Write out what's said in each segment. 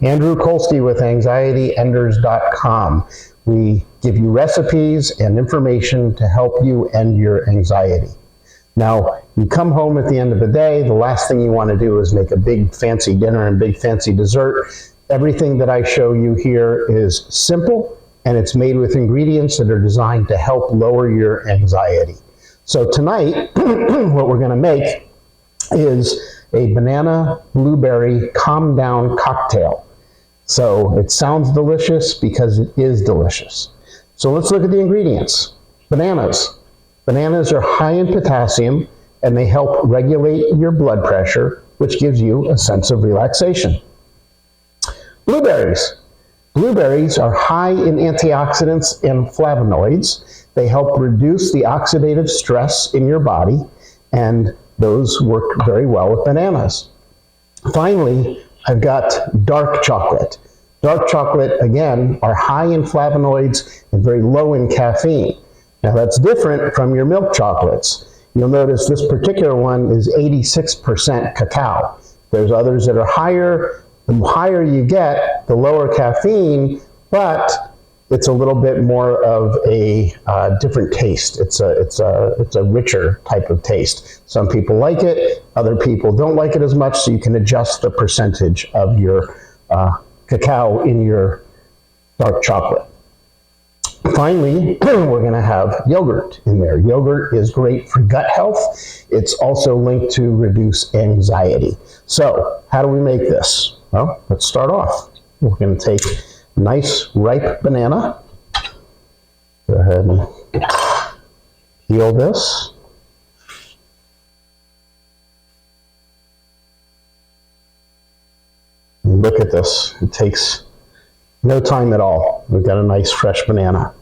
Andrew Kolsky with anxietyenders.com. We give you recipes and information to help you end your anxiety. Now, you come home at the end of the day, the last thing you want to do is make a big fancy dinner and big fancy dessert. Everything that I show you here is simple, and it's made with ingredients that are designed to help lower your anxiety. So tonight, what we're going to make is a banana blueberry calm down cocktail. So it sounds delicious because it is delicious. So let's look at the ingredients. Bananas. Bananas are high in potassium, and they help regulate your blood pressure, which gives you a sense of relaxation. Blueberries. Blueberries are high in antioxidants and flavonoids. They help reduce the oxidative stress in your body, and those work very well with bananas. Finally, I've got dark chocolate. Dark chocolate, again, are high in flavonoids and very low in caffeine. Now that's different from your milk chocolates. You'll notice this particular one is 86% cacao. There's others that are higher. The higher you get, the lower caffeine, but it's a little bit more of a different taste. It's a richer type of taste. Some people like it, other people don't like it as much, so you can adjust the percentage of your cacao in your dark chocolate. Finally, we're going to have yogurt in there. Yogurt is great for gut health. It's also linked to reduce anxiety. So, how do we make this? Well, let's start off. We're going to take a nice ripe banana. Go ahead and peel this. And look at this. It takes no time at all. We've got a nice fresh banana.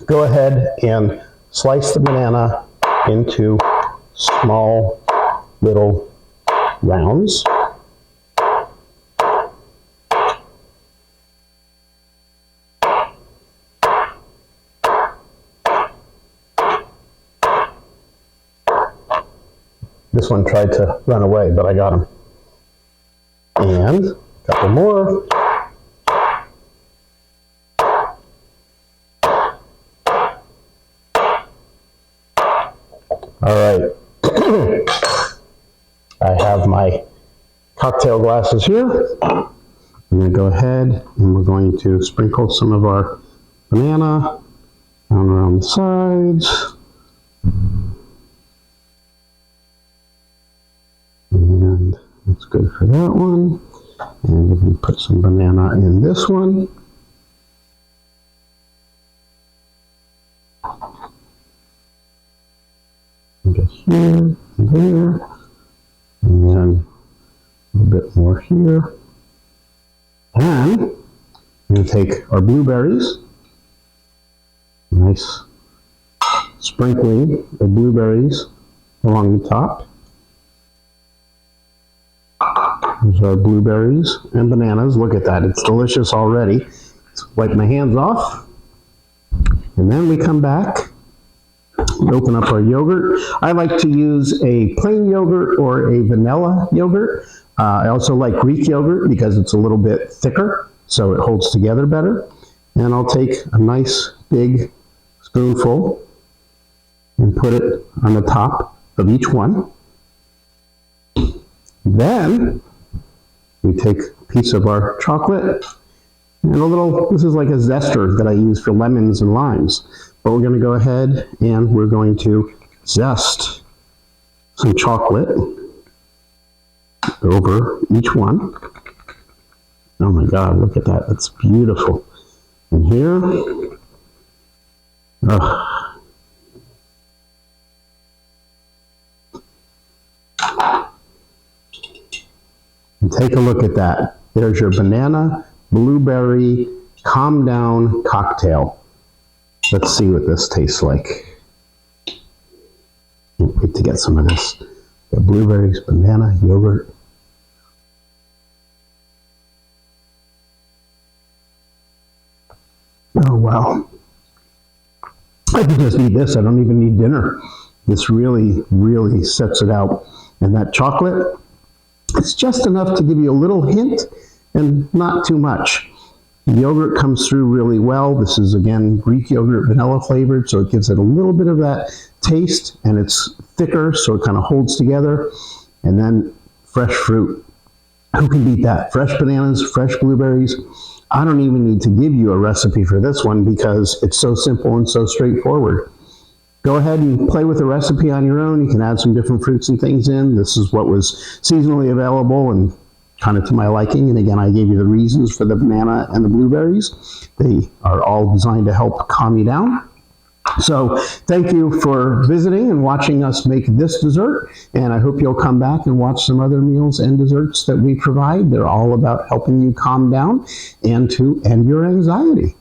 Go ahead and slice the banana into small little rounds. This one tried to run away, but I got him. And a couple more. All right. I have my cocktail glasses here. I'm going to go ahead and we're going to sprinkle some of our banana down around the sides. And that's good for that one. And we can put some banana in this one. Just here and there. And then a little bit more here. And we're going to take our blueberries. Nice sprinkling of blueberries along the top. There's our blueberries and bananas. Look at that. It's delicious already. Let's wipe my hands off. And then we come back. We open up our yogurt. I like to use a plain yogurt or a vanilla yogurt. I also like Greek yogurt because it's a little bit thicker, so it holds together better. And I'll take a nice big spoonful and put it on the top of each one. Then we take a piece of our chocolate and a little, this is like a zester that I use for lemons and limes. But we're going to go ahead and we're going to zest some chocolate over each one. Oh my God, look at that. That's beautiful. And here, and take a look at that. There's your banana blueberry calm down cocktail. Let's see what this tastes like. Can't wait to get some of this. Got blueberries, banana, yogurt. Oh wow. I can just eat this. I don't even need dinner. This really, really sets it out. And that chocolate, it's just enough to give you a little hint and not too much. The yogurt comes through really well. This is, again, Greek yogurt, vanilla flavored, so it gives it a little bit of that taste, and it's thicker, so it kind of holds together. And then fresh fruit. Who can beat that? Fresh bananas, fresh blueberries. I don't even need to give you a recipe for this one because it's so simple and so straightforward. Go ahead and play with the recipe on your own. You can add some different fruits and things in. This is what was seasonally available and kind of to my liking. And again, I gave you the reasons for the banana and the blueberries. They are all designed to help calm you down. So thank you for visiting and watching us make this dessert. And I hope you'll come back and watch some other meals and desserts that we provide. They're all about helping you calm down and to end your anxiety.